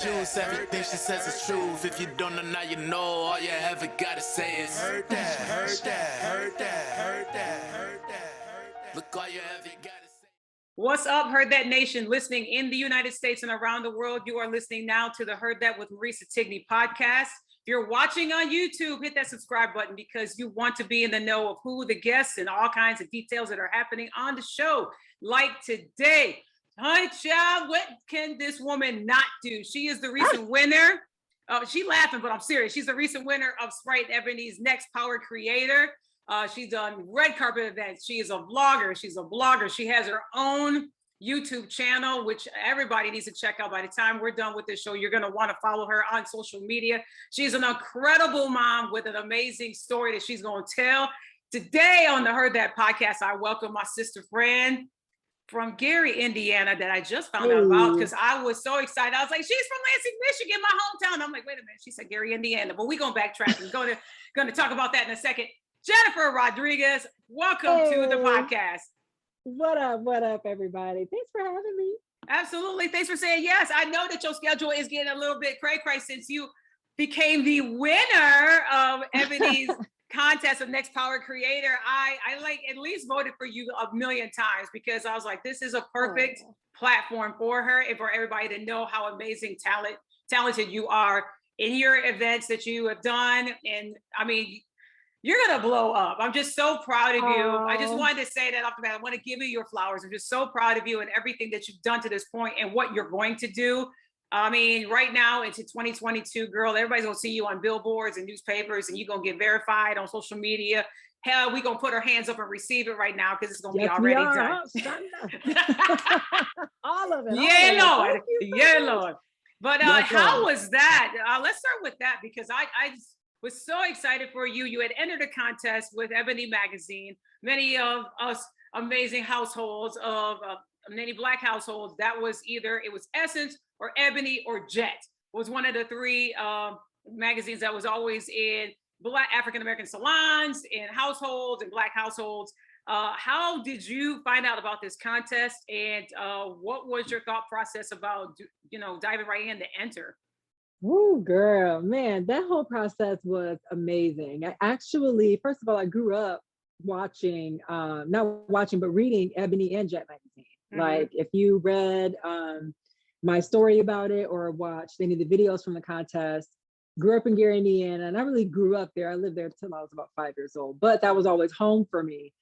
juice. Everything she says is truth. If you don't know, now you know. All you ever gotta say is heard that, heard that, heard that, heard that, heard that. Look, all you ever gotta say. What's up, Heard That Nation, listening in the United States and around the world. You are listening now to the Heard That with Marisa Tigney podcast. If you're watching on YouTube, hit that subscribe button because you want to be in the know of who the guests and all kinds of details that are happening on the show. Like today, hi, child, what can this woman not do? She is the recent winner. She laughing, but I'm serious. She's the recent winner of Sprite Ebony's Next Power Creator. She's done red carpet events. She is a vlogger. She's a blogger. She has her own YouTube channel, which everybody needs to check out. By the time we're done with this show, you're going to want to follow her on social media. She's an incredible mom with an amazing story that she's going to tell. Today on the Heard That podcast, I welcome my sister friend from Gary, Indiana, that I just found out about because I was so excited. I was like, she's from Lansing, Michigan, my hometown. I'm like, wait a minute. She said Gary, Indiana, but we're going to backtrack. We're going to talk about that in a second. Jennifer Rodriguez, welcome to the podcast. What up, everybody? Thanks for having me. Absolutely. Thanks for saying yes. I know that your schedule is getting a little bit cray-cray since you became the winner of Ebony's contest of Next Power Creator. I like at least voted for you a million times because I was like, this is a perfect platform for her and for everybody to know how amazing talented you are in your events that you have done. And I mean, you're going to blow up. I'm just so proud of you. I just wanted to say that off the bat. I want to give you your flowers. I'm just so proud of you and everything that you've done to this point and what you're going to do. I mean, right now into 2022, girl, everybody's going to see you on billboards and newspapers and you're going to get verified on social media. Hell, we're going to put our hands up and receive it right now because it's going to be already done. All of it. Yeah, Lord. Yeah, Lord. But how was that? Let's start with that because I just was so excited for you. You had entered a contest with Ebony magazine. Many of us amazing households of many Black households, that was either, it was Essence or Ebony or Jet was one of the three magazines that was always in Black African-American salons and households and Black households. How did you find out about this contest and what was your thought process about, diving right in to enter? Woo, girl, man, that whole process was amazing. I actually, first of all, I grew up watching, not watching, but reading Ebony and Jet magazine. Mm-hmm. Like if you read my story about it or watched any of the videos from the contest, grew up in Gary, Indiana, and I really grew up there. I lived there until I was about 5 years old, but that was always home for me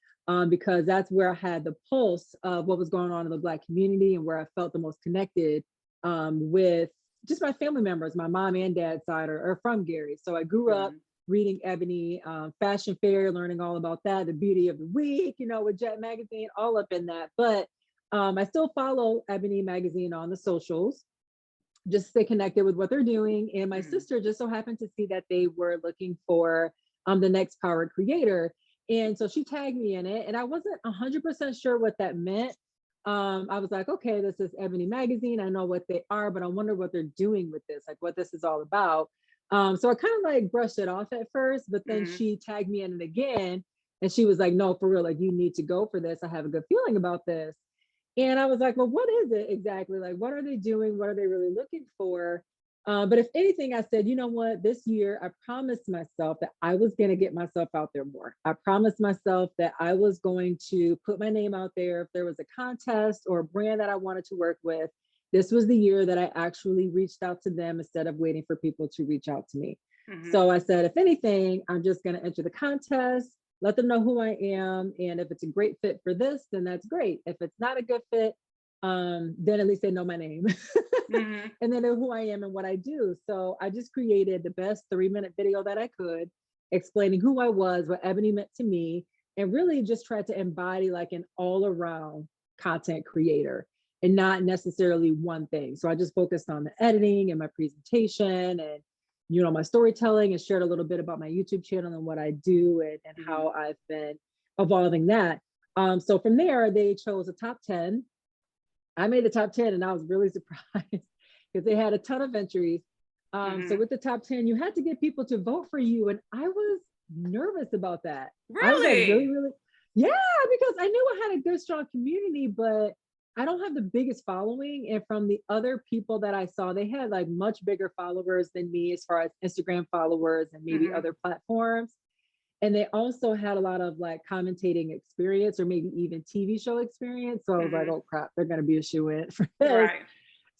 because that's where I had the pulse of what was going on in the Black community and where I felt the most connected with just my family members. My mom and dad's side are from Gary. So I grew up reading Ebony, Fashion Fair, learning all about that, the beauty of the week, with Jet magazine, all up in that. But I still follow Ebony magazine on the socials, just stay connected with what they're doing. And my sister just so happened to see that they were looking for the Next Power Creator. And so she tagged me in it and I wasn't 100% sure what that meant. I was like, okay, this is Ebony magazine. I know what they are, but I wonder what they're doing with this, like what this is all about. So I kind of like brushed it off at first, but then she tagged me in it again. And she was like, no, for real, like you need to go for this. I have a good feeling about this. And I was like, well, what is it exactly? Like, what are they doing? What are they really looking for? But if anything, I said, you know what, this year, I promised myself that I was going to get myself out there more. I promised myself that I was going to put my name out there. If there was a contest or a brand that I wanted to work with, this was the year that I actually reached out to them instead of waiting for people to reach out to me. So I said, if anything, I'm just going to enter the contest, let them know who I am. And if it's a great fit for this, then that's great. If it's not a good fit, then at least they know my name and they know who I am and what I do. So I just created the best 3-minute video that I could, explaining who I was, what Ebony meant to me, and really just tried to embody like an all-around content creator and not necessarily one thing. So I just focused on the editing and my presentation and, my storytelling, and shared a little bit about my YouTube channel and what I do and how I've been evolving that. So from there, they chose a top 10. I made the top 10 and I was really surprised because they had a ton of entries. So with the top 10, you had to get people to vote for you. And I was nervous about that. Really? I was like, really? Yeah, because I knew I had a good, strong community, but I don't have the biggest following. And from the other people that I saw, they had like much bigger followers than me as far as Instagram followers and maybe other platforms. And they also had a lot of like commentating experience or maybe even TV show experience. So I was like, oh crap, they're going to be a shoe-in for this. Right.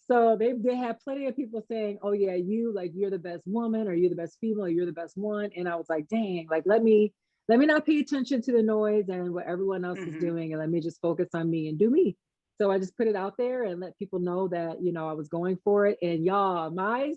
So they had plenty of people saying, oh yeah, you're the best woman, or you're the best female, or you're the best one. And I was like, dang, like let me not pay attention to the noise and what everyone else is doing, and let me just focus on me and do me. So I just put it out there and let people know that, you know, I was going for it. And y'all, my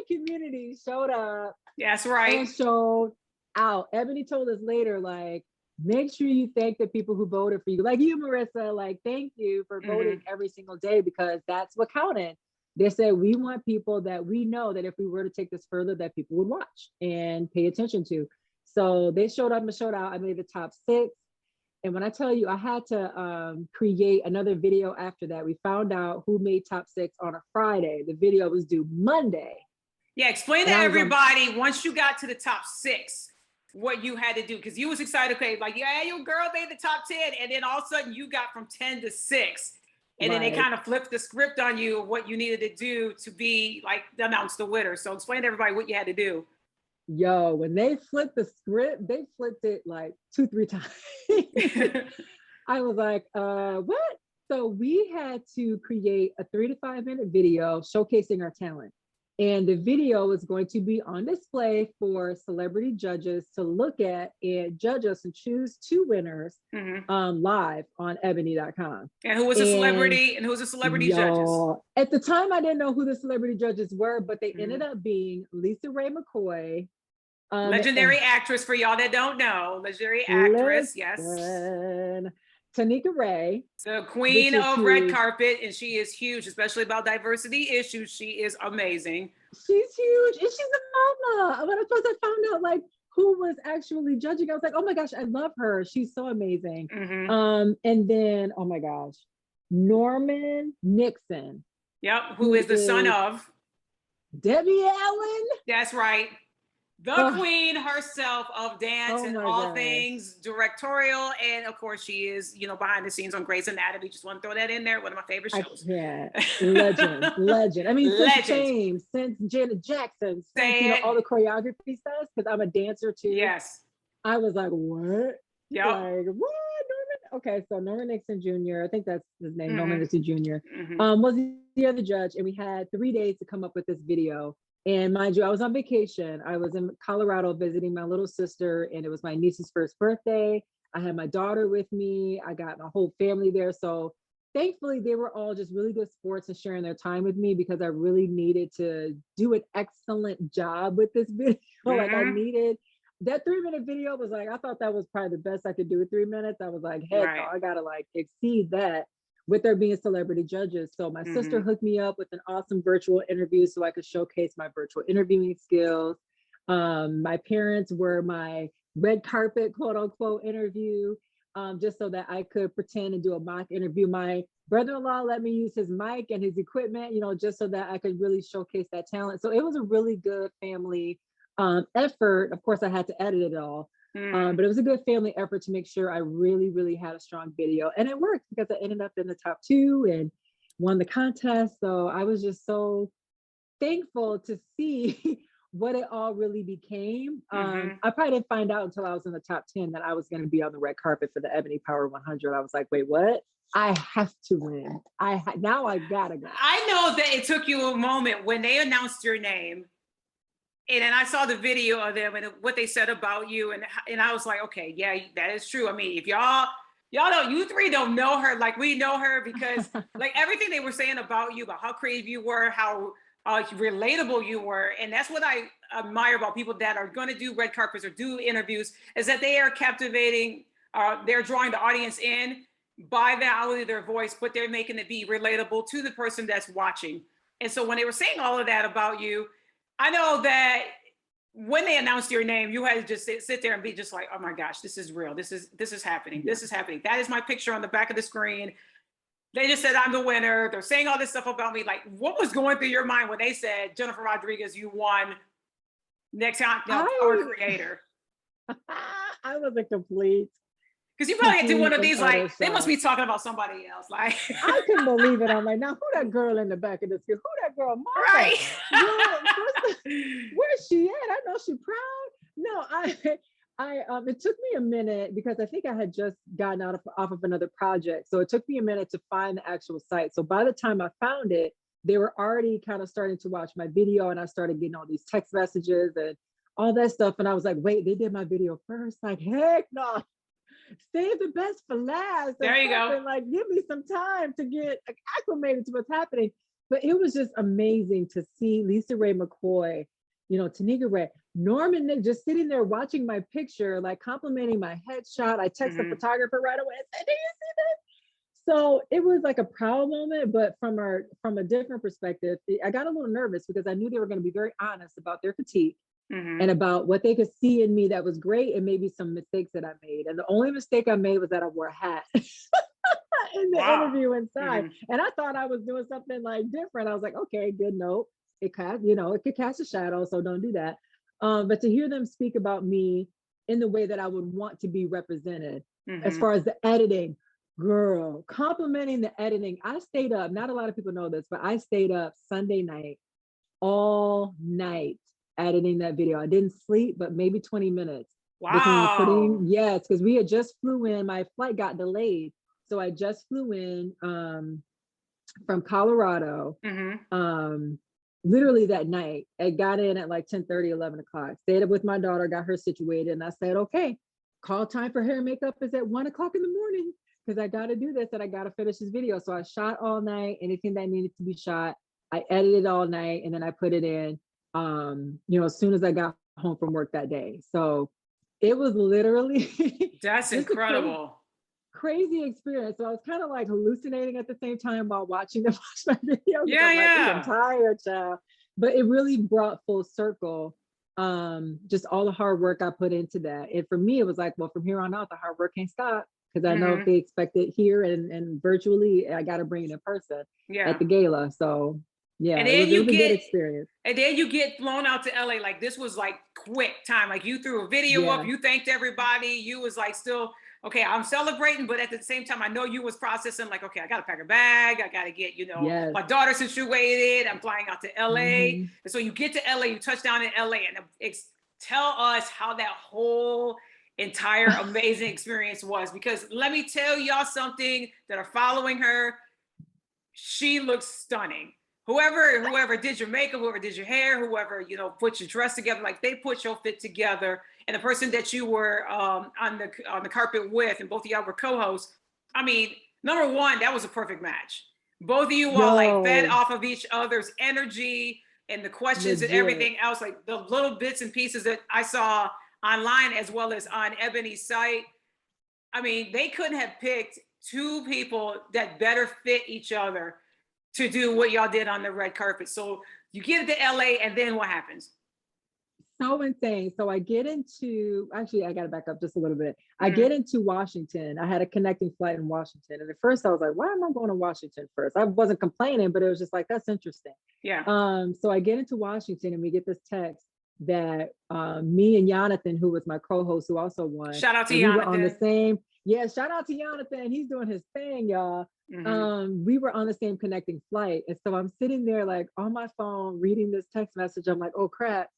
community showed up. That's right. And showed out. Ebony told us later, like, make sure you thank the people who voted for you. Like you, Marissa, like, thank you for voting every single day, because that's what counted. They said, we want people that we know that if we were to take this further, that people would watch and pay attention to. So they showed up and showed out. I made the top 6. And when I tell you, I had to create another video after that. We found out who made top 6 on a Friday. The video was due Monday. Yeah, explain to everybody, once you got to the top 6, what you had to do, because you was excited, okay, like, yeah, your girl made the top 10, and then all of a sudden you got from 10 to 6. And then they kind of flipped the script on you, what you needed to do to be like announce the winner. So explain to everybody what you had to do. Yo, when they flipped the script, they flipped it like 2-3 times. I was like, what? So we had to create a 3 to 5 minute video showcasing our talent. And the video was going to be on display for celebrity judges to look at and judge us and choose 2 winners live on ebony.com. And who was a celebrity and who's the celebrity judges? At the time, I didn't know who the celebrity judges were, but they ended up being Lisa Ray McCoy. Legendary actress, for y'all that don't know. Legendary actress, yes. Tanika Ray. The queen of red carpet, and she is huge, especially about diversity issues. She is amazing. She's huge, and she's a mama. When I found out like who was actually judging, I was like, oh my gosh, I love her. She's so amazing. And then, oh my gosh, Norman Nixon. Yep, who is the son of Debbie Allen. That's right. The queen herself of dance and all things directorial. And of course, she is, you know, behind the scenes on Grey's Anatomy. Just want to throw that in there. One of my favorite shows. Yeah, legend. I mean, since Janet Jackson, since, you know, all the choreography stuff, because I'm a dancer too. Yes. I was like, what? Yeah. Like, what? Norman? Okay, so Norman Nixon Jr., I think that's his name, Norman Nixon Jr., was the other judge. And we had 3 days to come up with this video. And mind you, I was on vacation. I was in Colorado visiting my little sister, and it was my niece's first birthday. I had my daughter with me. I got my whole family there. So thankfully, they were all just really good sports and sharing their time with me, because I really needed to do an excellent job with this video. Like I needed, that 3-minute video was like, I thought that was probably the best I could do with 3 minutes. I was like, heck no, I gotta like exceed that with there being celebrity judges. So my sister hooked me up with an awesome virtual interview so I could showcase my virtual interviewing skills. My parents were my red carpet, quote unquote, interview, just so that I could pretend and do a mock interview. My brother-in-law let me use his mic and his equipment, you know, just so that I could really showcase that talent. So it was a really good family effort. Of course, I had to edit it all. But it was a good family effort to make sure I really, really had a strong video. And it worked, because I ended up in the top 2 and won the contest. So I was just so thankful to see what it all really became. I probably didn't find out until I was in the top 10 that I was going to be on the red carpet for the Ebony Power 100. I was like, wait, what? I have to win. Now I gotta go. I know that it took you a moment when they announced your name. And then I saw the video of them and what they said about you. And I was like, okay, yeah, that is true. I mean, if y'all don't, you 3 don't know her like we know her, because like everything they were saying about you, about how creative you were, how relatable you were. And that's what I admire about people that are going to do red carpets or do interviews, is that they are captivating, they're drawing the audience in by the quality of their voice, but they're making it be relatable to the person that's watching. And so when they were saying all of that about you, I know that when they announced your name, you had to just sit there and be just like, oh my gosh, this is real. This is happening. This is happening. That is my picture on the back of the screen. They just said I'm the winner. They're saying all this stuff about me. Like, what was going through your mind when they said, Jennifer Rodriguez, you won next time, our creator? I was a complete Because you probably do one of these, like, Photoshop. they must be talking about somebody else. Like, I couldn't believe it. I'm like, now who that girl in the back of this? Who that girl? Mama? right. Where's she at? I know she proud. No, it took me a minute because I think I had just gotten off of another project. So it took me a minute to find the actual site. So by the time I found it, they were already kind of starting to watch my video, and I started getting all these text messages and all that stuff. And I was like, wait, they did my video first? Like, heck no. Save the best for last. There you go. And like, give me some time to get acclimated to what's happening. But it was just amazing to see Lisa Ray McCoy, Tanika Ray, Norman Nick just sitting there watching my picture, like complimenting my headshot. I text the photographer right away and said, "Do you see this?" So it was like a proud moment, but from a different perspective, I got a little nervous because I knew they were going to be very honest about their critique. And about what they could see in me that was great, and maybe some mistakes that I made. And the only mistake I made was that I wore a hat in the interview inside. And I thought I was doing something like different. I was like, okay, good note. It could cast a shadow, so don't do that. But to hear them speak about me in the way that I would want to be represented, as far as the editing, girl, complimenting the editing. I stayed up, not a lot of people know this, but I stayed up Sunday night, all night, editing that video. I didn't sleep, but maybe 20 minutes. Wow. Yes, because we had just flew in. My flight got delayed. So I just flew in from Colorado, literally that night. I got in at like 10:30, 11 o'clock. Stayed up with my daughter, got her situated. And I said, okay, call time for hair and makeup is at 1 o'clock in the morning because I got to do this and I got to finish this video. So I shot all night, anything that needed to be shot. I edited all night and then I put it in. As soon as I got home from work that day. So it was literally that's incredible. Crazy experience. So I was kind of like hallucinating at the same time while watching my video. Yeah. I'm tired, child. But it really brought full circle just all the hard work I put into that. And for me, it was like, well, from here on out, the hard work can't stop because I know if they expect it here and virtually, I got to bring it in person at the gala. So yeah, and then it was a good experience. And then you get flown out to LA. Like this was like quick time. Like you threw a video up, you thanked everybody. You was like still, okay, I'm celebrating, but at the same time, I know you was processing like, okay, I got to pack a bag. I got to get, my daughter situated. I'm flying out to LA. And so you get to LA, you touch down in LA and tell us how that whole entire amazing experience was. Because let me tell y'all something that are following her. She looks stunning. Whoever did your makeup, whoever did your hair, whoever, put your dress together, like they put your fit together. And the person that you were on the carpet with, and both of y'all were co-hosts. I mean, number one, that was a perfect match. Both of you all like fed off of each other's energy and the questions and everything else, like the little bits and pieces that I saw online as well as on Ebony's site. I mean, they couldn't have picked two people that better fit each other to do what y'all did on the red carpet. So you get to LA and then what happens? So insane. So I get into, actually, I got to back up just a little bit. I get into Washington. I had a connecting flight in Washington. And at first I was like, why am I going to Washington first? I wasn't complaining, but it was just like, that's interesting. Yeah. So I get into Washington and we get this text that me and Jonathan, who was my co-host, who also won. Shout out to Jonathan. We were on the same, shout out to Jonathan. He's doing his thing, y'all. We were on the same connecting flight. And so I'm sitting there like on my phone, reading this text message. I'm like, oh crap.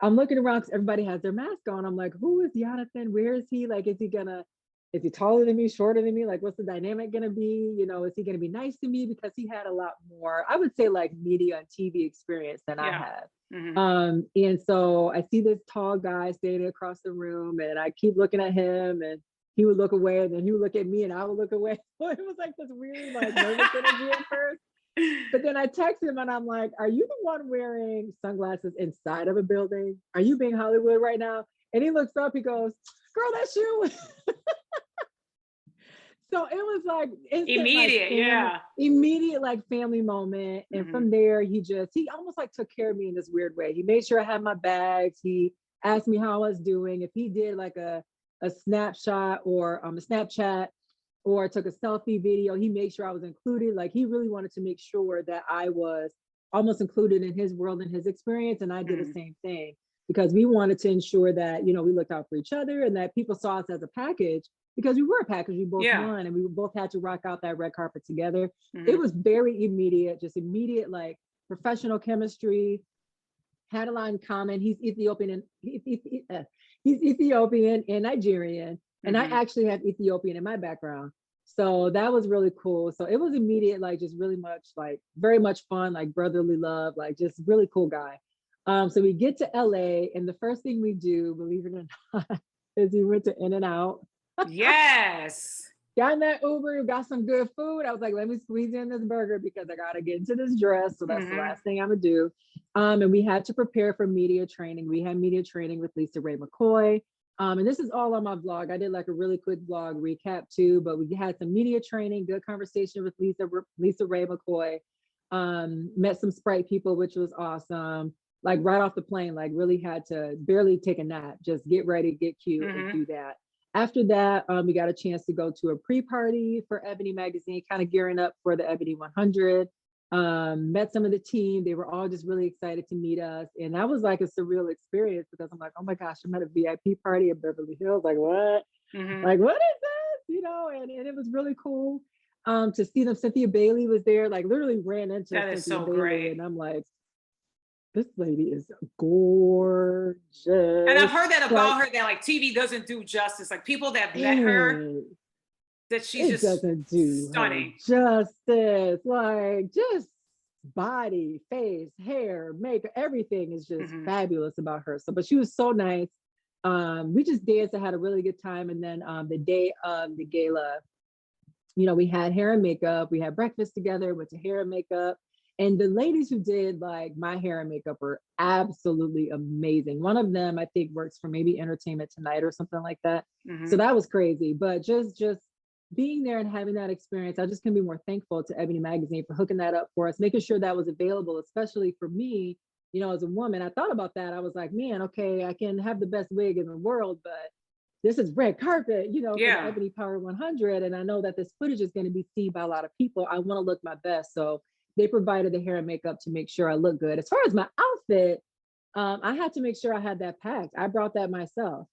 I'm looking around because everybody has their mask on. I'm like, who is Jonathan? Where is he? Like, is he taller than me, shorter than me? Like, what's the dynamic gonna be? Is he gonna be nice to me? Because he had a lot more, I would say, like media and TV experience than I have. And so I see this tall guy standing across the room and I keep looking at him and he would look away and then he would look at me and I would look away. So it was like this weird, like nervous energy at first. But then I text him and I'm like, are you the one wearing sunglasses inside of a building? Are you being Hollywood right now? And he looks up, he goes, girl, that's you. So it was like instant, immediate like family moment. And from there, he almost like took care of me in this weird way. He made sure I had my bags. He asked me how I was doing. If he did like a snapshot or a Snapchat, or took a selfie video, he made sure I was included. Like he really wanted to make sure that I was almost included in his world and his experience. And I did the same thing because we wanted to ensure that, we looked out for each other and that people saw us as a package because we were a package, we both won, and we both had to rock out that red carpet together. It was very immediate, just immediate, like professional chemistry. Had a lot in common. He's Ethiopian and Nigerian, and I actually have Ethiopian in my background. So that was really cool. So it was immediate, like just really much, like very much fun, like brotherly love, like just really cool guy. So we get to LA, and the first thing we do, believe it or not, is we went to In-N-Out. Yes. Got in that Uber, got some good food. I was like, let me squeeze in this burger because I gotta get into this dress. So that's the last thing I'm gonna do. And we had to prepare for media training. We had media training with Lisa Ray McCoy. And this is all on my vlog. I did like a really quick vlog recap too, but we had some media training, good conversation with Lisa Ray McCoy. Met some Sprite people, which was awesome. Like right off the plane, like really had to barely take a nap, just get ready, get cute, and do that. After that, we got a chance to go to a pre-party for Ebony magazine, kind of gearing up for the Ebony 100. Met some of the team. They were all just really excited to meet us. And that was like a surreal experience because I'm like, oh my gosh, I'm at a VIP party in Beverly Hills. Like what? Like, what is this? You know, and it was really cool to see them. Cynthia Bailey was there, like literally ran into Cynthia so Bailey. great. And I'm like, this lady is gorgeous. And I've heard that about her, that like TV doesn't do justice. Like people that met her, that she's just doesn't do stunning justice. Like just body, face, hair, makeup, everything is just fabulous about her. So, but she was so nice. We just danced and had a really good time. And then the day of the gala, you know, we had hair and makeup. We had breakfast together, went to hair and makeup. And the ladies who did like my hair and makeup were absolutely amazing. One of them, I think, works for maybe Entertainment Tonight or something like that. So that was crazy. But just being there and having that experience, I just can be more thankful to Ebony Magazine for hooking that up for us, making sure that was available, especially for me, you know, as a woman. I thought about that. I was like, man, okay, I can have the best wig in the world, but this is red carpet, you know, for the Ebony Power 100. And I know that this footage is going to be seen by a lot of people. I want to look my best. So they provided the hair and makeup to make sure I look good. As far as my outfit, I had to make sure I had that packed. I brought that myself.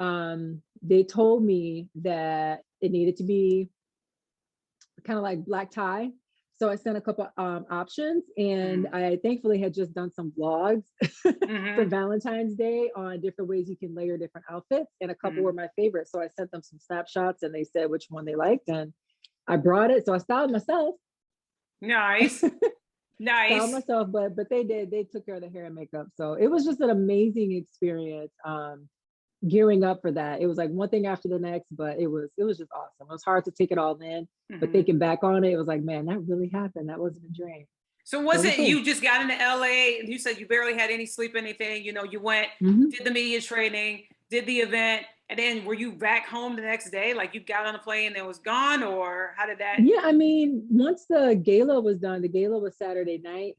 They told me that it needed to be kind of like black tie. So I sent a couple options, and I thankfully had just done some vlogs for Valentine's Day on different ways you can layer different outfits, and a couple were my favorites. So I sent them some snapshots and they said which one they liked, and I brought it. So I styled myself. Nice. Nice. Styled myself, but they took care of the hair and makeup. So it was just an amazing experience. Gearing up for that. It was like one thing after the next, but it was just awesome. It was hard to take it all in, but thinking back on it, it was like, man, that really happened. That wasn't a dream. So was it, you just got into LA, you said you barely had any sleep, anything, you know, you went, did the media training, did the event, and then were you back home the next day? Like you got on a plane and it was gone, or how did that? Yeah, I mean, once the gala was done, the gala was Saturday night,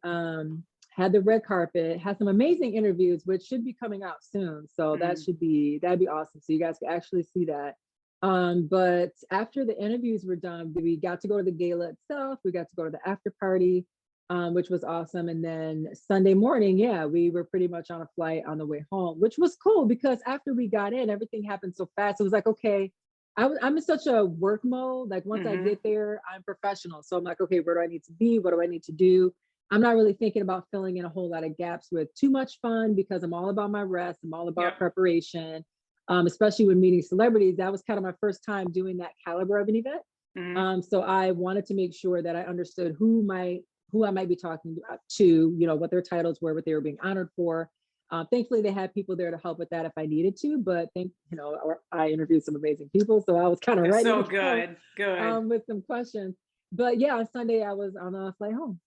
had the red carpet, had some amazing interviews, which should be coming out soon. So that'd be awesome. So you guys can actually see that. But after the interviews were done, we got to go to the gala itself. We got to go to the after party, which was awesome. And then Sunday morning, we were pretty much on a flight on the way home, which was cool because after we got in, everything happened so fast. It was like, okay, I'm in such a work mode. Like once I get there, I'm professional. So I'm like, okay, where do I need to be? What do I need to do? I'm not really thinking about filling in a whole lot of gaps with too much fun because I'm all about my rest. I'm all about preparation, especially when meeting celebrities. That was kind of my first time doing that caliber of an event. So I wanted to make sure that I understood who I might be talking to, you know, what their titles were, what they were being honored for. Thankfully, they had people there to help with that if I needed to, but I interviewed some amazing people. So I was kind of ready. So good. With some questions. But yeah, on Sunday, I was on a flight home.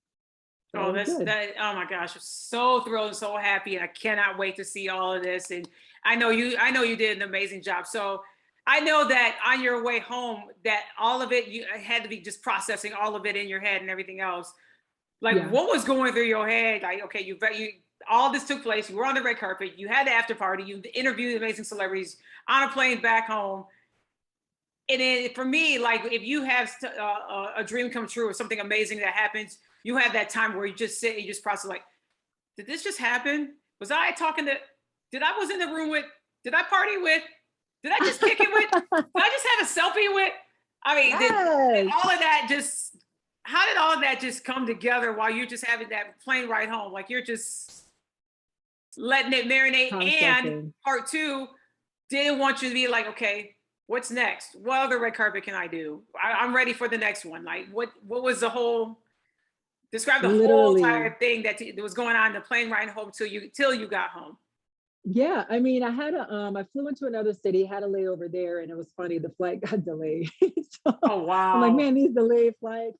So oh my gosh, I'm so thrilled and so happy. And I cannot wait to see all of this. And I know you did an amazing job. So I know that on your way home, that all of it, you had to be just processing all of it in your head and everything else. Like what was going through your head? Like, okay, you all this took place. You were on the red carpet. You had the after party. You interviewed amazing celebrities on a plane back home. And then for me, like if you have a dream come true or something amazing that happens, you have that time where you just sit and you just process like, did this just happen? Was I talking to, did I party with Did I just kick it with? Did I just have a selfie with? I mean, did all of that just? How did all of that just come together while you're just having that plane ride home? Like you're just letting it marinate. And part two, didn't want you to be like, okay, what's next? What other red carpet can I do? I'm ready for the next one. Like, what was the whole? Describe the whole entire thing that was going on in the plane ride home till you got home. Yeah, I mean, I flew into another city, had a layover there, and it was funny, the flight got delayed. So, oh wow! I'm like, man, these delayed flights.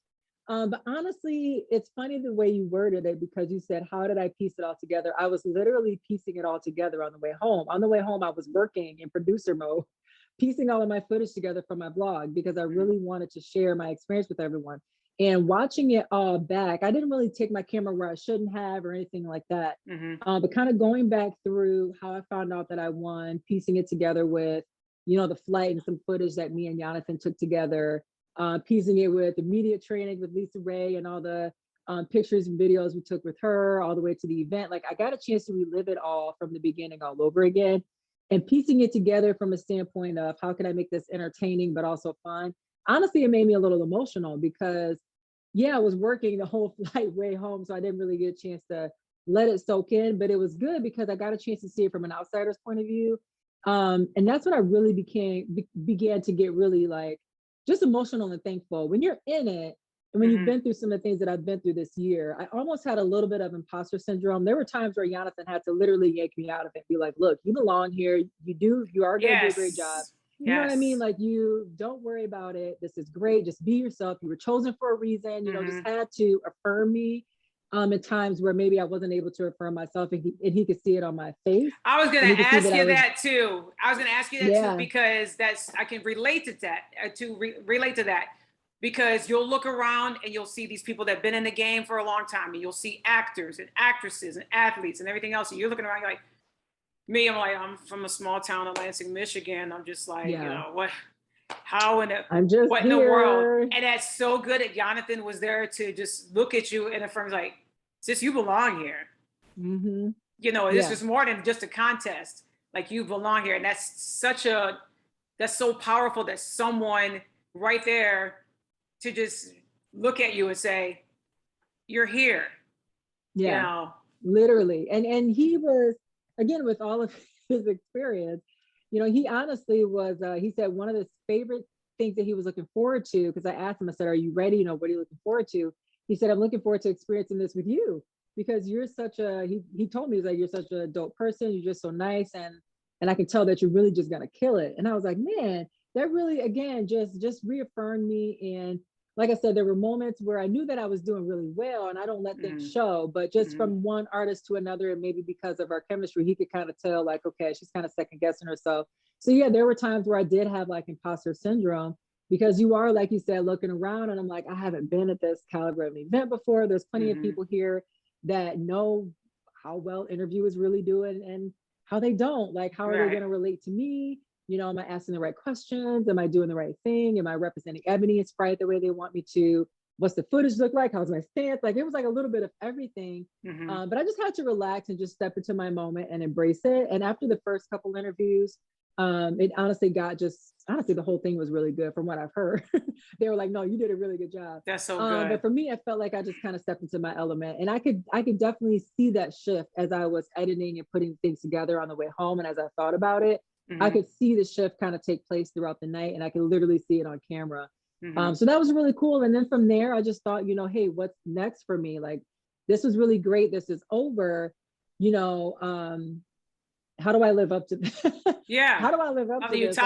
But honestly, it's funny the way you worded it, because you said, how did I piece it all together? I was literally piecing it all together on the way home. On the way home, I was working in producer mode, piecing all of my footage together for my blog, because I really wanted to share my experience with everyone. And watching it all back, I didn't really take my camera where I shouldn't have or anything like that. But kind of going back through how I found out that I won, piecing it together with, the flight and some footage that me and Jonathan took together, piecing it with the media training with Lisa Ray and all the pictures and videos we took with her all the way to the event. Like, I got a chance to relive it all from the beginning all over again, and piecing it together from a standpoint of how can I make this entertaining but also fun. Honestly, it made me a little emotional because, I was working the whole flight way home, so I didn't really get a chance to let it soak in, but it was good because I got a chance to see it from an outsider's point of view. And that's when I really began to get really like just emotional and thankful. When you're in it, and when you've been through some of the things that I've been through this year, I almost had a little bit of imposter syndrome. There were times where Jonathan had to literally yank me out of it, be like, look, you belong here. You are going to do a great job. You know what I mean? Like, you don't worry about it. This is great. Just be yourself. You were chosen for a reason. Just had to affirm me at times where maybe I wasn't able to affirm myself, and he could see it on my face. I was going to ask you that too. I was going to ask you that too, because I can relate to that, relate to that, because you'll look around and you'll see these people that have been in the game for a long time, and you'll see actors and actresses and athletes and everything else. And you're looking around, you're like, me, I'm from a small town in Lansing, Michigan. I'm just like, what in the world? And that's so good that Jonathan was there to just look at you and affirm, like, sis, you belong here. This is more than just a contest. Like, you belong here. And that's so powerful that someone right there to just look at you and say, you're here. Literally. And he was, again, with all of his experience, he honestly was, he said one of his favorite things that he was looking forward to, because I asked him, I said, are you ready? What are you looking forward to? He said, I'm looking forward to experiencing this with you, because you're he told me, he's like, you're such a dope person. You're just so nice. And I can tell that you're really just going to kill it. And I was like, man, that really, again, just reaffirmed me. And like I said, there were moments where I knew that I was doing really well, and I don't let things show, but just from one artist to another, and maybe because of our chemistry, he could kind of tell, like, okay, she's kind of second guessing herself. So there were times where I did have like imposter syndrome, because you are, like you said, looking around and I'm like, I haven't been at this caliber of an event before. There's plenty of people here that know how well interview is really doing and how they don't. Like, how are they going to relate to me? Am I asking the right questions? Am I doing the right thing? Am I representing Ebony and Sprite the way they want me to? What's the footage look like? How's my stance? Like, it was like a little bit of everything. But I just had to relax and just step into my moment and embrace it. And after the first couple interviews, it honestly the whole thing was really good from what I've heard. They were like, no, you did a really good job. That's so good. But for me, I felt like I just kind of stepped into my element, and I could definitely see that shift as I was editing and putting things together on the way home. And as I thought about it, I could see the shift kind of take place throughout the night, and I could literally see it on camera. So that was really cool. And then from there, I just thought, hey, what's next for me? Like, this was really great. This is over. How do I live up to that? How do I live up to this?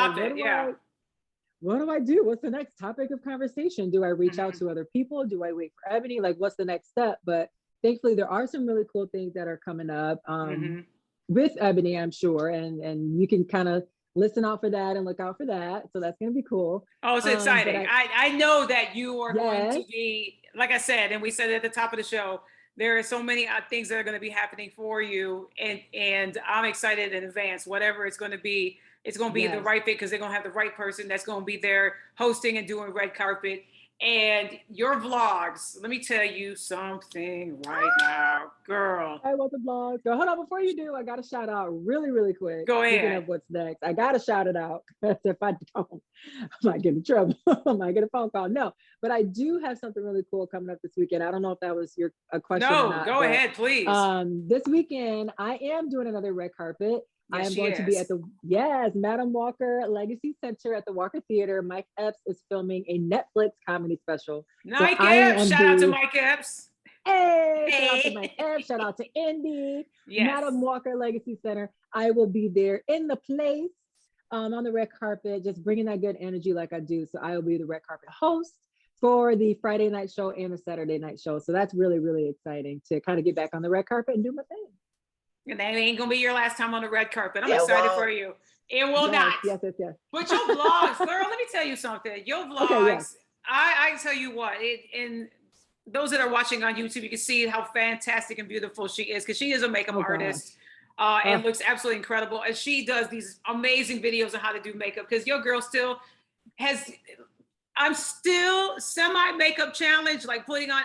What do I do? What's the next topic of conversation? Do I reach out to other people? Do I wait for Ebony? Like, what's the next step? But thankfully, there are some really cool things that are coming up with Ebony, I'm sure. And you can kind of listen out for that and look out for that. So that's going to be cool. Oh, it's exciting. I know that you are going to be, like I said, and we said at the top of the show, there are so many things that are going to be happening for you. And I'm excited in advance. Whatever it's going to be the right fit, because they're going to have the right person that's going to be there hosting and doing red carpet. And your vlogs, let me tell you something right now, girl. I want the vlogs. Go, hold on, before you do, I got to shout out really, really quick. Go Speaking ahead. of what's next, I got to shout it out. If I don't, I might get in trouble. I might get a phone call. No, but I do have something really cool coming up this weekend. I don't know if that was a question or No, not. go ahead, please. This weekend, I am doing another red carpet. Yes, I am going to be at the, Madam Walker Legacy Center at the Walker Theater. Mike Epps is filming a Netflix comedy special. Mike Epps, shout out to Mike Epps. Hey, shout out to Mike Epps, shout out to Indy, Madam Walker Legacy Center. I will be there in the place on the red carpet, just bringing that good energy like I do. So I will be the red carpet host for the Friday night show and the Saturday night show. So that's really, really exciting to kind of get back on the red carpet and do my thing. And that ain't gonna be your last time on the red carpet. I'm excited for you. It will not. Yes. But your vlogs, girl, let me tell you something. Your vlogs, I tell you what, and those that are watching on YouTube, you can see how fantastic and beautiful she is, because she is a makeup artist and looks absolutely incredible. And she does these amazing videos on how to do makeup, because your girl still has, I'm still semi-makeup challenge, like putting on,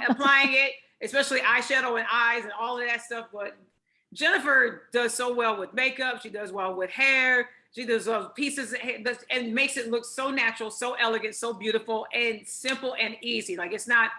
applying it, especially eyeshadow and eyes and all of that stuff. But Jennifer does so well with makeup. She does well with hair. She does pieces and makes it look so natural, so elegant, so beautiful, and simple and easy. Like, it's not,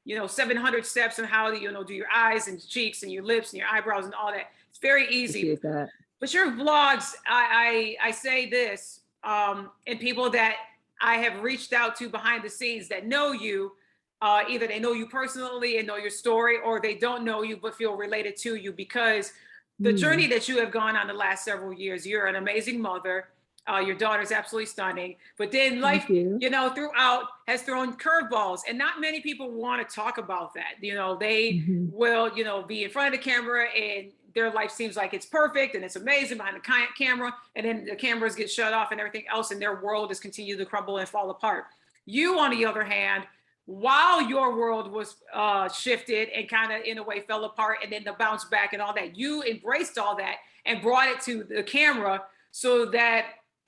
700 steps on how to, do your eyes and cheeks and your lips and your eyebrows and all that. It's very easy. But your vlogs, I say this, and people that I have reached out to behind the scenes that know you, either they know you personally and know your story, or they don't know you but feel related to you, because the journey that you have gone on the last several years, you're an amazing mother. Your daughter's absolutely stunning. But then life, throughout has thrown curveballs, and not many people want to talk about that. They will, be in front of the camera and their life seems like it's perfect and it's amazing behind the camera, and then the cameras get shut off and everything else, and their world is continuing to crumble and fall apart. You, on the other hand, while your world was shifted and kind of in a way fell apart, and then the bounce back and all that, you embraced all that and brought it to the camera so that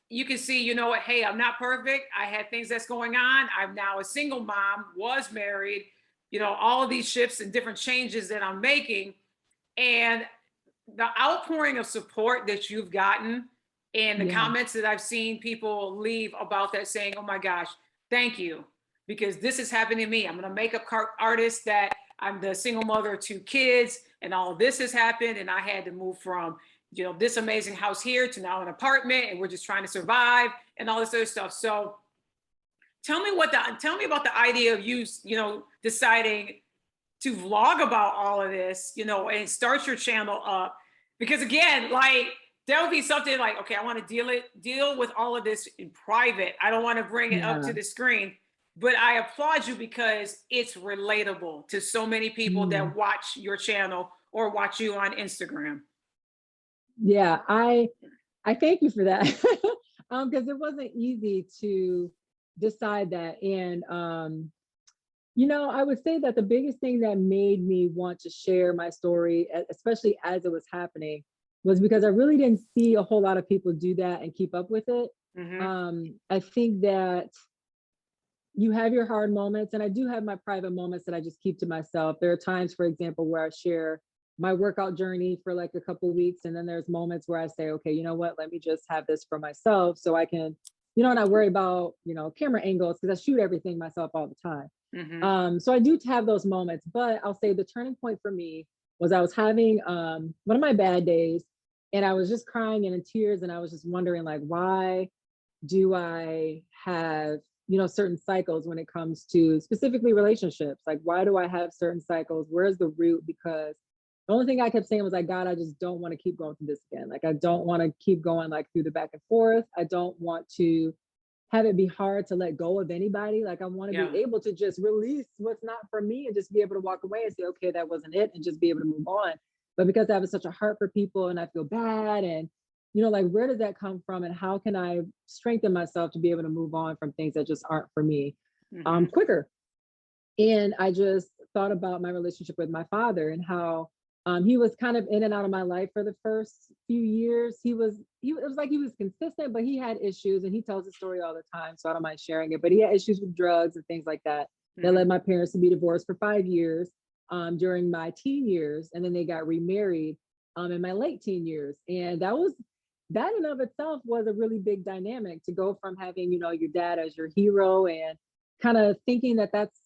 you can see, hey, I'm not perfect. I had things that's going on. I'm now a single mom, was married, all of these shifts and different changes that I'm making. And the outpouring of support that you've gotten and the comments that I've seen people leave about that, saying, oh my gosh, thank you. Because this is happening to me. I'm a makeup artist, that I'm the single mother of 2 kids, and all of this has happened. And I had to move from, this amazing house here to now an apartment, and we're just trying to survive and all this other stuff. So tell me about the idea of you, deciding to vlog about all of this, and start your channel up. Because again, like, there'll be something like, okay, I want to deal with all of this in private. I don't want to bring it up to the screen. But I applaud you because it's relatable to so many people that watch your channel or watch you on Instagram. Yeah, I thank you for that. Because it wasn't easy to decide that. And, I would say that the biggest thing that made me want to share my story, especially as it was happening, was because I really didn't see a whole lot of people do that and keep up with it. I think that you have your hard moments, and I do have my private moments that I just keep to myself. There are times, for example, where I share my workout journey for like a couple of weeks, and then there's moments where I say, okay, you know what, let me just have this for myself so I can, not worry about, camera angles, because I shoot everything myself all the time. So I do have those moments, but I'll say the turning point for me was I was having one of my bad days, and I was just crying and in tears, and I was just wondering, like, why do I have certain cycles when it comes to specifically relationships? Like, why do I have certain cycles? Where's the root? Because the only thing I kept saying was like, God, I just don't want to keep going through this again. Like, I don't want to keep going like through the back and forth. I don't want to have it be hard to let go of anybody. Like, I want to be able to just release what's not for me and just be able to walk away and say, okay, that wasn't it, and just be able to move on. But because I have such a heart for people and I feel bad, and like, where does that come from, and how can I strengthen myself to be able to move on from things that just aren't for me quicker? And I just thought about my relationship with my father and how He was kind of in and out of my life for the first few years. It was like he was consistent, but he had issues, and he tells the story all the time, so I don't mind sharing it. But he had issues with drugs and things like that that led my parents to be divorced for 5 years during my teen years, and then they got remarried in my late teen years. And that in of itself was a really big dynamic, to go from having, you know, your dad as your hero and kind of thinking that that's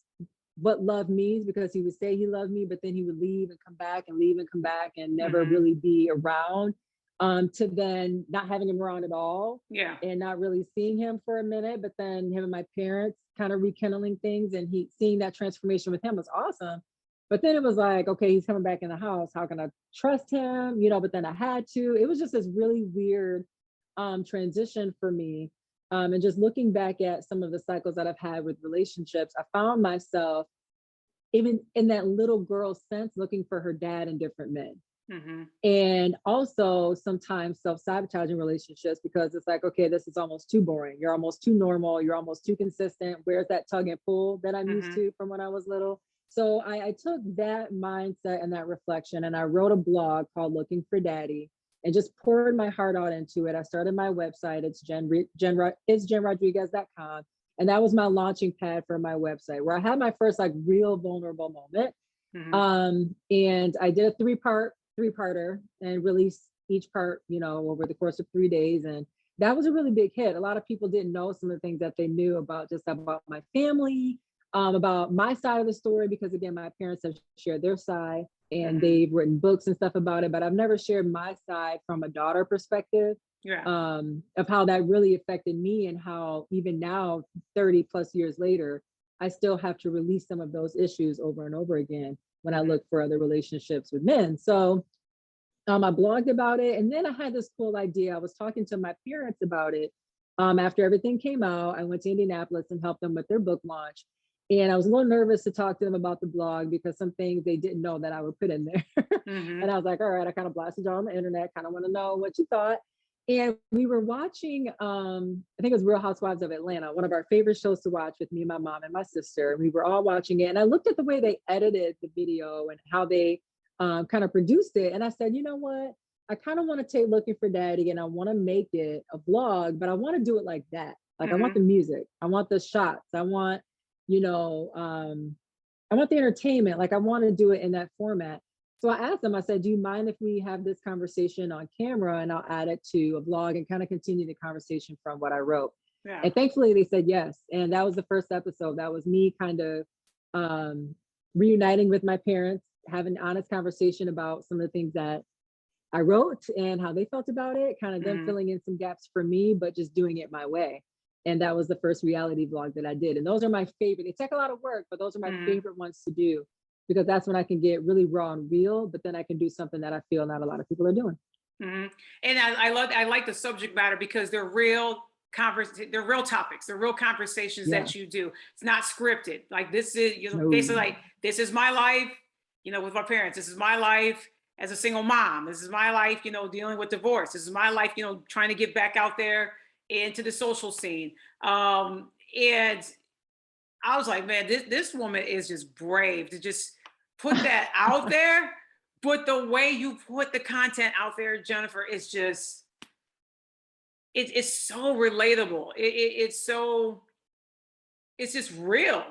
what love means, because he would say he loved me, but then he would leave and come back and leave and come back and never really be around, to then not having him around at all. Yeah. And not really seeing him for a minute, but then him and my parents kind of rekindling things, and he seeing that transformation with him was awesome. But then it was like, okay, he's coming back in the house. How can I trust him? You know, but then I had to. It was just this really weird transition for me. And just looking back at some of the cycles that I've had with relationships, I found myself even in that little girl sense, looking for her dad in different men. And also sometimes self-sabotaging relationships, because it's like, okay, this is almost too boring. You're almost too normal. You're almost too consistent. Where's that tug and pull that I'm used to from when I was little? So I took that mindset and that reflection, and I wrote a blog called Looking for Daddy, and just poured my heart out into it. I started my website. It's JennRodriguez.com. And that was my launching pad for my website, where I had my first like real vulnerable moment. And I did a three-parter and released each part, you know, over the course of 3 days. And that was a really big hit. A lot of people didn't know some of the things that they knew about my family, about my side of the story, because again, my parents have shared their side, and they've written books and stuff about it, but I've never shared my side from a daughter perspective, of how that really affected me, and how even now, 30 plus years later, I still have to release some of those issues over and over again when I look for other relationships with men. So I blogged about it, and then I had this cool idea. I was talking to my parents about it after everything came out. I went to Indianapolis and helped them with their book launch. And I was a little nervous to talk to them about the blog, because some things they didn't know that I would put in there. And I was like, all right, I kind of blasted you on the internet, kind of want to know what you thought. And we were watching, I think it was Real Housewives of Atlanta, one of our favorite shows to watch with me, my mom, and my sister. And we were all watching it. And I looked at the way they edited the video and how they kind of produced it. And I said, you know what? I kind of want to take Looking for Daddy, and I want to make it a blog, but I want to do it like that. Like I want the music, I want the shots, I want, you know, I want the entertainment. Like I want to do it in that format. So I asked them, I said, do you mind if we have this conversation on camera, and I'll add it to a blog and kind of continue the conversation from what I wrote? And thankfully they said yes. And that was the first episode. That was me kind of reuniting with my parents, having an honest conversation about some of the things that I wrote and how they felt about it, kind of them filling in some gaps for me, but just doing it my way. And that was the first reality vlog that I did. And those are my favorite. They take a lot of work, but those are my favorite ones to do, because that's when I can get really raw and real, but then I can do something that I feel not a lot of people are doing. And I like the subject matter, because they're real they're real topics, they're real conversations that you do. It's not scripted. Like this is, you know, basically like, this is my life, you know, with my parents. This is my life as a single mom. This is my life, you know, dealing with divorce. This is my life, you know, trying to get back out there into the social scene. And I was like, man, this woman is just brave to just put that out there. But the way you put the content out there, Jennifer, is just, it's so relatable. It's just real.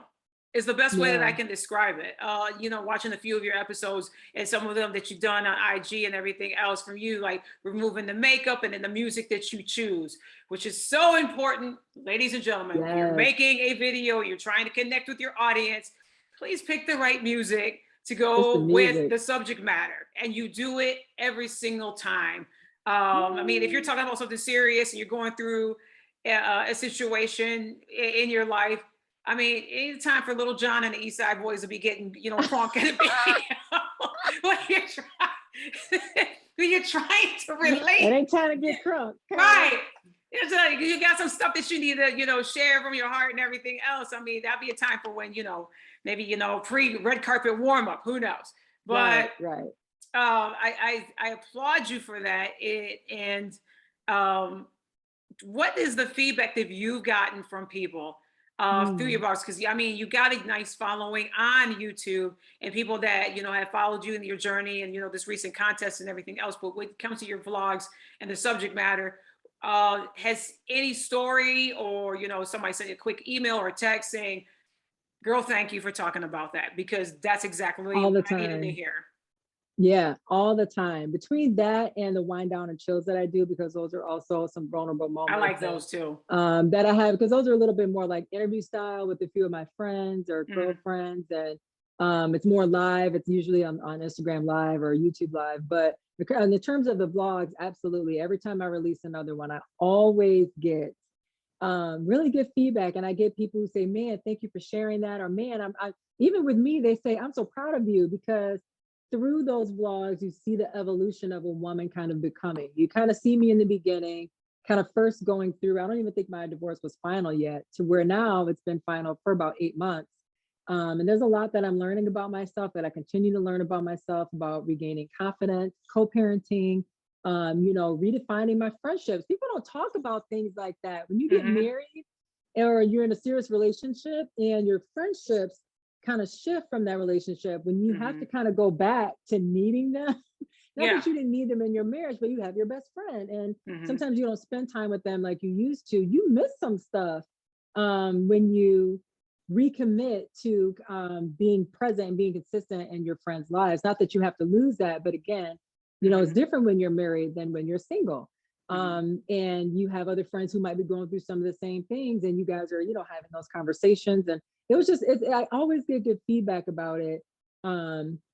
It's the best way that I can describe it. You know, watching a few of your episodes and some of them that you've done on IG and everything else, from you, like removing the makeup and then the music that you choose, which is so important. Ladies and gentlemen, when you're making a video, you're trying to connect with your audience, please pick the right music to go with the subject matter. And you do it every single time. I mean, if you're talking about something serious and you're going through a situation in your life, I mean, it's time for Little John and the East Side Boys to be getting, you know, crunk in the video. when you're trying to relate. It ain't time to get crunk. Right. It's like, you got some stuff that you need to, you know, share from your heart and everything else. I mean, that'd be a time for when, you know, maybe, you know, pre-red carpet warm up, who knows? But I applaud you for that. What is the feedback that you've gotten from people through your blogs? Because I mean, you got a nice following on YouTube and people that, have followed you in your journey and, this recent contest and everything else. But when it comes to your vlogs and the subject matter, has any story or, somebody sent you a quick email or text saying, girl, thank you for talking about that, because that's exactly All the what I needed to time. hear. Yeah, all the time. Between that and the wind down and chills that I do, because those are also some vulnerable moments. I like those too. That I have, because those are a little bit more like interview style with a few of my friends or girlfriends, and it's more live. It's usually on Instagram Live or YouTube Live. But in the terms of the vlogs, absolutely. Every time I release another one, I always get really good feedback, and I get people who say, "Man, thank you for sharing that," or "Man, I even with me, they say, I'm so proud of you," because through those vlogs, you see the evolution of a woman kind of becoming. You kind of see me in the beginning, kind of first going through, I don't even think my divorce was final yet, to where now it's been final for about 8 months. And there's a lot that I'm learning about myself, that I continue to learn about myself, about regaining confidence, co-parenting, redefining my friendships. People don't talk about things like that. When you get married or you're in a serious relationship and your friendships kind of shift from that relationship, when you have to kind of go back to needing them. Not that you didn't need them in your marriage, but you have your best friend, and sometimes you don't spend time with them like you used to. You miss some stuff when you recommit to being present and being consistent in your friends' lives. Not that you have to lose that, but again, it's different when you're married than when you're single. And you have other friends who might be going through some of the same things, and you guys are, having those conversations. And it was just, I always get good feedback about it.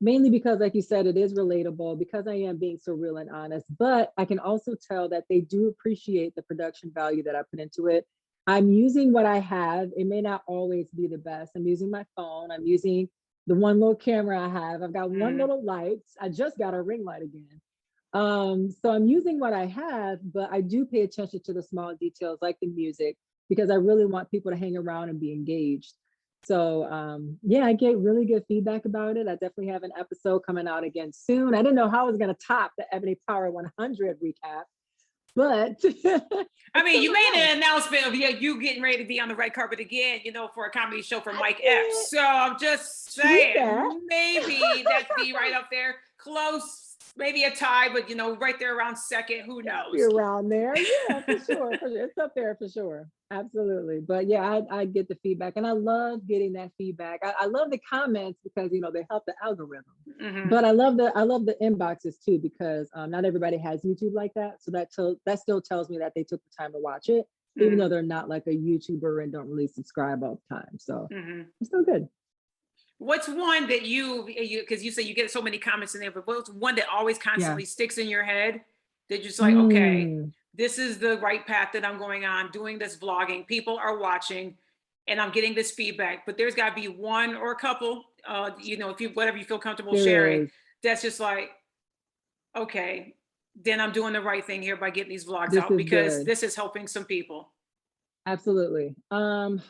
Mainly because, like you said, it is relatable, because I am being so real and honest, but I can also tell that they do appreciate the production value that I put into it. I'm using what I have. It may not always be the best. I'm using my phone. I'm using the one little camera I have. I've got one little light. I just got a ring light again. So I'm using what I have, but I do pay attention to the small details, like the music, because I really want people to hang around and be engaged. So I get really good feedback about it. I definitely have an episode coming out again soon. I didn't know how I was going to top the Ebony Power 100 recap, but I mean, you made an announcement of you getting ready to be on the red carpet again, for a comedy show for Mike Epps. So I'm just saying, maybe that's be right up there, close, maybe a tie, but right there around second. Who knows? You're around there, yeah, for sure. It's up there for sure. Absolutely. But yeah, I get the feedback, and I love getting that feedback. I love the comments because they help the algorithm. But I love the inboxes too, because not everybody has YouTube like that. So that still tells me that they took the time to watch it, even though they're not like a YouTuber and don't really subscribe all the time. So it's still good. What's one that because you say you get so many comments in there, but what's one that always constantly sticks in your head that you're just like, okay, this is the right path that I'm going on, doing this vlogging, people are watching, and I'm getting this feedback, but there's got to be one or a couple, if whatever you feel comfortable sharing, that's just like, okay, then I'm doing the right thing here by getting these vlogs out, because this is helping some people. Absolutely. Man,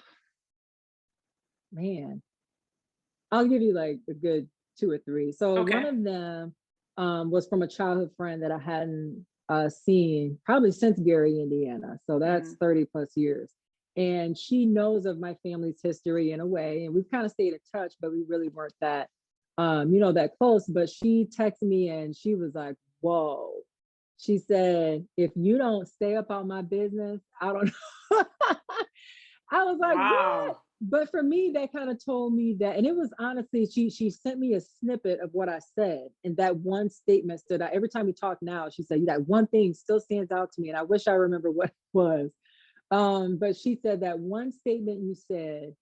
I'll give you like a good 2 or 3. So one of them was from a childhood friend that I hadn't seen probably since Gary, Indiana. So that's 30 plus years. And she knows of my family's history in a way, and we've kind of stayed in touch, but we really weren't that, that close. But she texted me and she was like, whoa. She said, if you don't stay up on my business, I don't know. I was like, wow. What? But for me, that kind of told me that, and it was honestly, she sent me a snippet of what I said, and that one statement stood out. Every time we talk now, she said, that one thing still stands out to me, and I wish I remember what it was. But she said that one statement you said,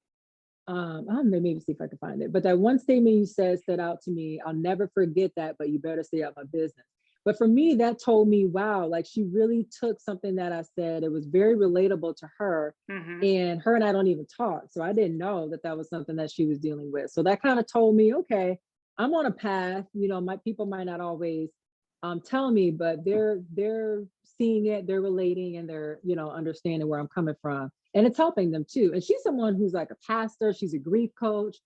I'm gonna maybe see if I can find it, but that one statement you said stood out to me. I'll never forget that, but you better stay out my business. But for me, that told me, wow, like she really took something that I said. It was very relatable to her, and her and I don't even talk. So I didn't know that was something that she was dealing with. So that kind of told me, okay, I'm on a path. My people might not always tell me, but they're seeing it, they're relating, and they're, understanding where I'm coming from. And it's helping them too. And she's someone who's like a pastor, she's a grief coach.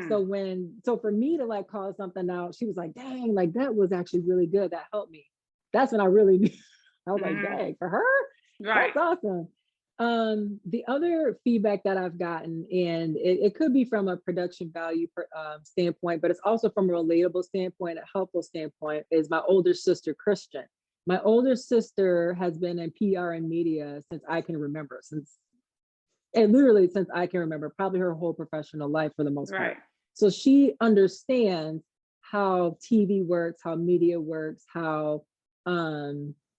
So for me to like call something out, she was like, dang, like that was actually really good. That helped me. That's when I really knew. I was like, dang, for her, that's awesome. The other feedback that I've gotten, and it could be from a production value standpoint, but it's also from a relatable standpoint, a helpful standpoint, is my older sister, Christian. My older sister has been in PR and media since I can remember, since I can remember, probably her whole professional life for the most part. Right. So she understands how TV works, how media works, how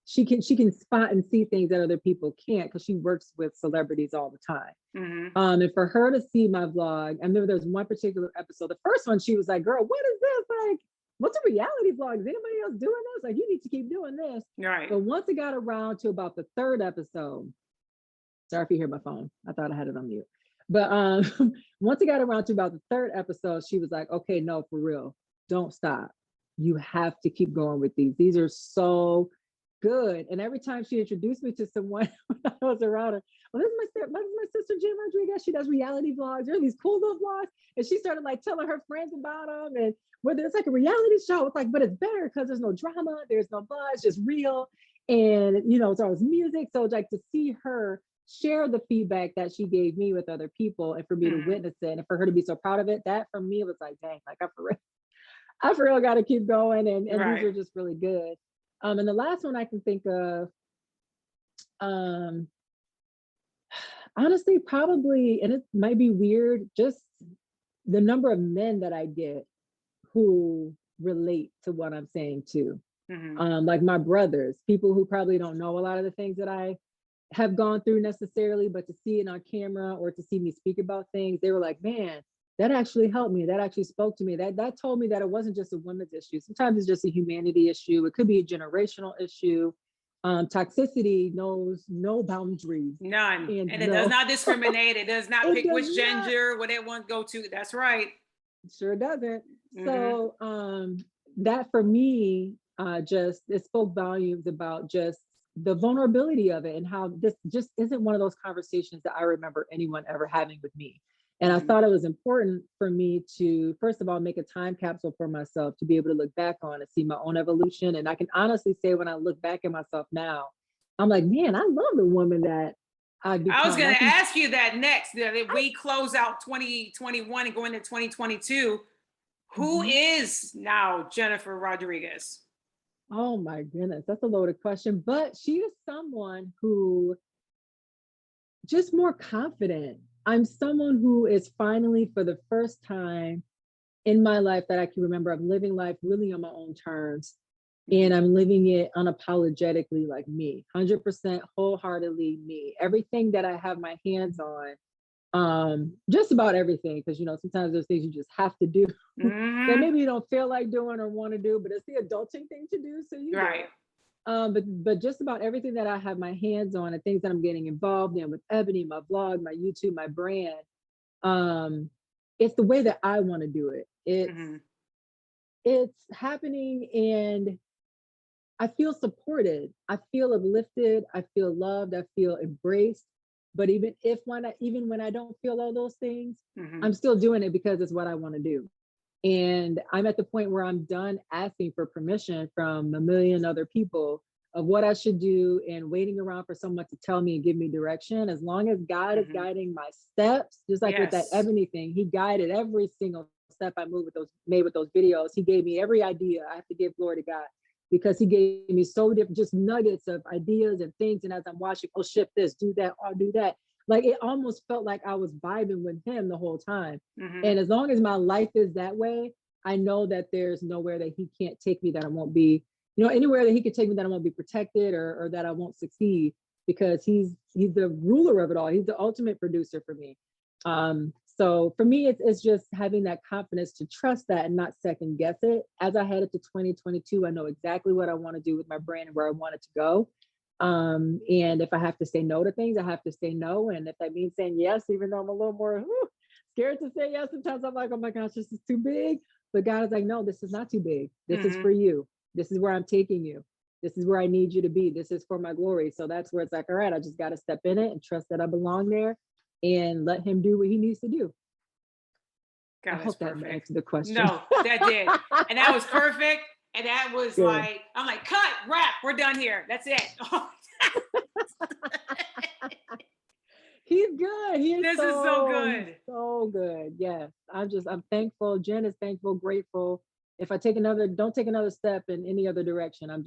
she can spot and see things that other people can't, because she works with celebrities all the time. Mm-hmm. And for her to see my vlog, I remember there was one particular episode, the first one, she was like, girl, what is this? Like, what's a reality vlog? Is anybody else doing this? Like, you need to keep doing this. Right. But once it got around to about the third episode, sorry if you hear my phone, I thought I had it on mute. But once it got around to about the third episode, she was like, okay, no, for real, don't stop. You have to keep going with these. These are so good. And every time she introduced me to someone when I was around her, well, this is my sister, Jenn Rodriguez. She does reality vlogs. There are these cool little vlogs. And she started like telling her friends about them. And whether it's like a reality show, it's like, but it's better because there's no drama, there's no buzz, just real. And, you know, it's always music. So like to see her share the feedback that she gave me with other people, and for me to witness it, and for her to be so proud of it, that for me was like, dang, like I for real got to keep going. And Right. These are just really good. And the last one I can think of, honestly, probably, and it might be weird, just the number of men that I get who relate to what I'm saying too. Mm-hmm. Like my brothers, people who probably don't know a lot of the things that I have gone through necessarily, but to see it on camera or to see me speak about things, they were like, man, that actually helped me. That actually spoke to me. That told me that it wasn't just a women's issue. Sometimes it's just a humanity issue. It could be a generational issue. Toxicity knows no boundaries. None. And it does not discriminate. It does not pick which not. gender, what they want to go to. That's right. Sure doesn't. So that for me, just it spoke volumes about just the vulnerability of it, and how this just isn't one of those conversations that I remember anyone ever having with me. And I thought it was important for me to, first of all, make a time capsule for myself to be able to look back on and see my own evolution. And I can honestly say, when I look back at myself now, I'm like, man, I love the woman that I've become. I was going to ask you that next. If we close out 2021 and go into 2022, who is now Jennifer Rodriguez? Oh my goodness, that's a loaded question. But she is someone who just more confident. I'm someone who is finally, for the first time in my life that I can remember, I'm living life really on my own terms. And I'm living it unapologetically, like me, 100% wholeheartedly me. Everything that I have my hands on, just about everything, because, you know, sometimes there's things you just have to do that maybe you don't feel like doing or want to do, but it's the adulting thing to do. So you right. But just about everything that I have my hands on and things that I'm getting involved in with Ebony, my blog, my YouTube, my brand, it's the way that I want to do it. It's happening, and I feel supported. I feel uplifted. I feel loved. I feel embraced. But even when I don't feel all those things, I'm still doing it because it's what I want to do. And I'm at the point where I'm done asking for permission from a million other people of what I should do and waiting around for someone to tell me and give me direction. As long as God is guiding my steps, just like with that Ebony thing, he guided every single step I made with those videos. He gave me every idea. I have to give glory to God, because he gave me so different, just nuggets of ideas and things. And as I'm watching, oh, shift this, do that, or do that. Like, it almost felt like I was vibing with him the whole time. And as long as my life is that way, I know that there's nowhere that he can't take me that I won't be, you know, anywhere that he could take me that I won't be protected or that I won't succeed, because he's the ruler of it all. He's the ultimate producer for me. So for me, it's just having that confidence to trust that and not second guess it. As I head into 2022, I know exactly what I want to do with my brand and where I want it to go. And if I have to say no to things, I have to say no. And if that means saying yes, even though I'm a little more scared to say yes, sometimes I'm like, oh my gosh, this is too big. But God is like, no, this is not too big. This is for you. This is where I'm taking you. This is where I need you to be. This is for my glory. So that's where it's like, all right, I just got to step in it and trust that I belong there and let him do what he needs to do. God, I hope that answered the question. No, that did. And that was perfect. And that was good. Like, I'm like, cut, wrap, we're done here. That's it. He's good. He is This is so good. so good. Yes. I'm thankful. Jen is thankful, grateful. If I don't take another step in any other direction. I'm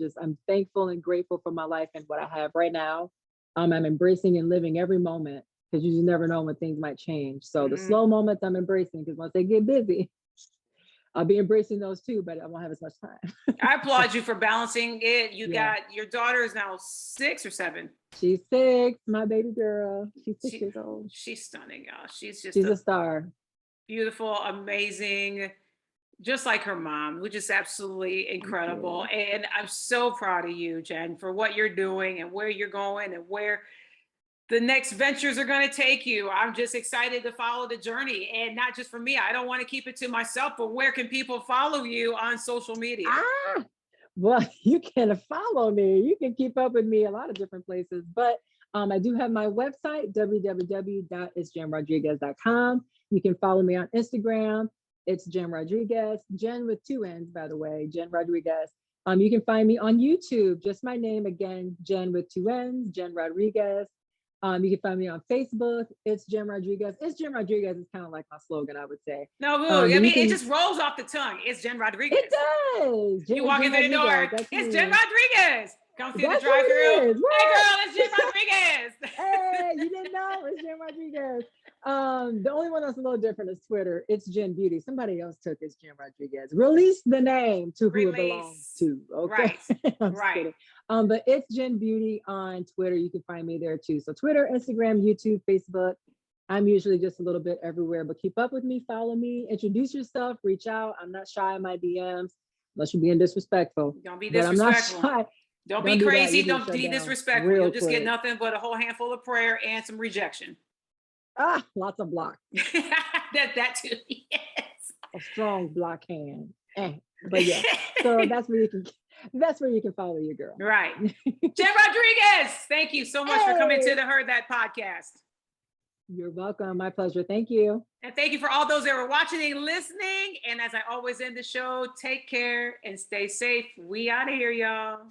thankful and grateful for my life and what I have right now. I'm embracing and living every moment because you just never know when things might change. So the slow moments I'm embracing, because once they get busy, I'll be embracing those too, but I won't have as much time. I applaud you for balancing it. You got your daughter is now 6 or 7. She's 6, my baby girl. She's 6 years old. She's stunning, y'all. She's a star. Beautiful, amazing, just like her mom, which is absolutely incredible. And I'm so proud of you, Jenn, for what you're doing and where you're going and where the next ventures are going to take you. I'm just excited to follow the journey, and not just for me. I don't want to keep it to myself, but where can people follow you on social media? Well, you can follow me. You can keep up with me a lot of different places, but I do have my website, www.itsjennrodriguez.com. You can follow me on Instagram. It's Jenn Rodriguez, Jenn with 2 N's, by the way, Jenn Rodriguez. You can find me on YouTube, just my name again, Jenn with 2 N's, Jenn Rodriguez. You can find me on Facebook. It's Jenn Rodriguez. It's Jenn Rodriguez is kind of like my slogan, I would say. No, it just rolls off the tongue. It's Jenn Rodriguez. It does. You walk into the door. It's Jenn Rodriguez. Come through the drive-thru. Hey, girl, it's Jenn Rodriguez. Hey, you didn't know? It's Jenn Rodriguez. The only one that's a little different is Twitter. It's Jenn Beauty. Somebody else took It's Jenn Rodriguez. Release the name to who it belongs to. Okay. Right. But it's Jenn Beauty on Twitter. You can find me there too. So Twitter, Instagram, YouTube, Facebook. I'm usually just a little bit everywhere, but keep up with me, follow me, introduce yourself, reach out. I'm not shy in my DMs unless you're being disrespectful. Don't be disrespectful. I'm not shy. Don't be crazy. Don't be disrespectful. You'll just get nothing but a whole handful of prayer and some rejection. Lots of block. that too. Yes. A strong block hand. But yeah, so that's where you can follow your girl. Right. Jenn Rodriguez, thank you so much for coming to the Heard That podcast. You're welcome. My pleasure. Thank you. And thank you for all those that were watching and listening. And as I always end the show, take care and stay safe. We out of here, y'all.